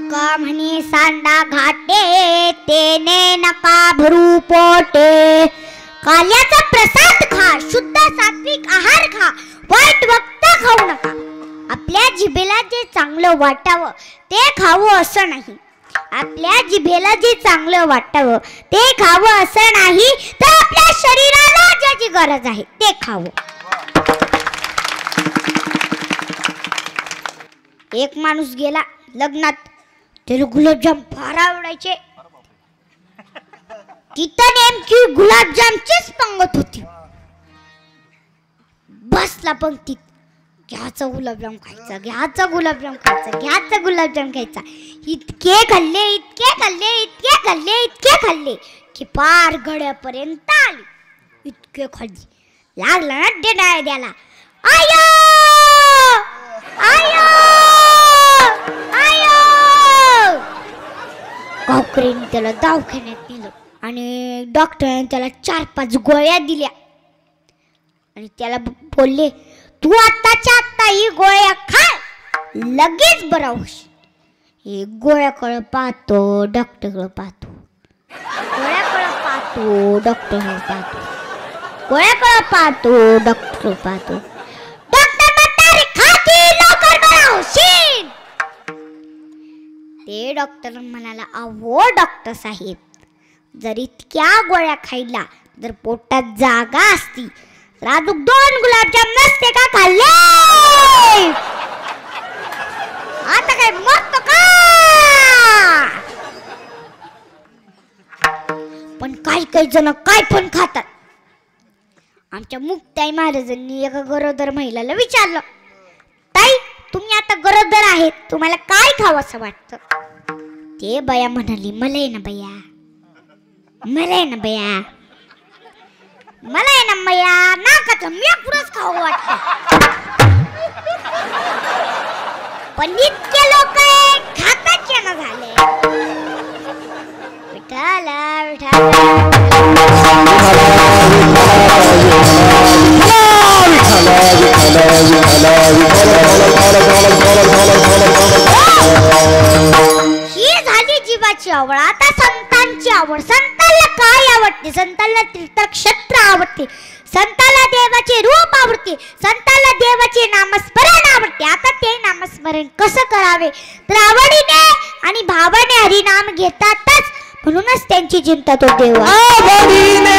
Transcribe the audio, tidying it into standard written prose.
तुका म्हणे सांडा घाटे तेने नका भरू पोटे. काल्याचा प्रसाद खा, शुद्ध सात्विक आहार खा, वाईट वक्ता खाऊ नका. आपल्या जिभेला जे चांगलं वाटावं ते खावं असं नाही. आपल्या जिभेला जे चांगलं वाटावं ते खावं असं नाही, तर आपल्या शरीराला ज्याची गरज आहे ते खावं. एक माणूस गेला लग्नात, त्याला गुलाबजाम फार आवडायचे. तिथं नेमकी गुलाबजामचीच पंगत होती. बसला पंक्तीत, घ्यायचा गुलाबजाम खायचा, घ्यायचा गुलाबजाम खायचा, घ्यायचा गुलाबजाम खायचा. इतके खाल्ले, इतके खाल्ले, इतके खाल्ले, इतके खाल्ले की पार गड्यापर्यंत आली. इतके खाल्ले, लागला ना डेडाय द्याला. आयो आयो आयो. गावकऱ्यांनी त्याला दवाखान्यात नेलं आणि डॉक्टरांनी त्याला 4-5 गोळ्या दिल्या आणि त्याला बोलले, तू आत्ताच्या आत्ता ही गोळ्या खा, लगेच बरा होशील. हे गोळ्याकडे पाहतो, डॉक्टरकडे पाहतो, गोळ्याकडे पाहतो, डॉक्टरकडे पाहतो, गोळ्याकडे पाहतो, डॉक्टर पाहतो. डॉक्टर म्हणतात, खा की लवकर बरा होशील. ते डॉक्टर म्हणाला, अहो डॉक्टर साहेब, जर इतक्या गोळ्या खायला जर पोटात जागा असती तर अजून 2 गुलाबजाम नसते का खाल्ले. आता काय मरतो का. पण काही जण काय पण खातात. आमच्या मुक्ताई महाराजांनी एका गरोदर महिलाला विचारलं, ताई तुम्ही आता गरोदर आहेत, तुम्हाला काय खावं असं वाटतं. ते बया म्हणाली, मला आहे ना बया, मला आहे ना बया, मला आहे ना बया, नाकाचं मेकुरच खावं वाटतं. पण इतके लोक खाताचे ना झाले. विठाला विठाला ही झाली जीवाची आवड. आता संतांची आवड. संतांना काय आवडते. संतांना तीर्थक्षेत्र आवडते, संतांना देवाचे रूप आवडते, संतांना देवाचे नामस्मरण आवडते. आता ते नामस्मरण कसं करावे तर आवडीने आणि भावाने हरिनाम घेतातच, म्हणूनच त्यांची चिंता तो देव. आवडीने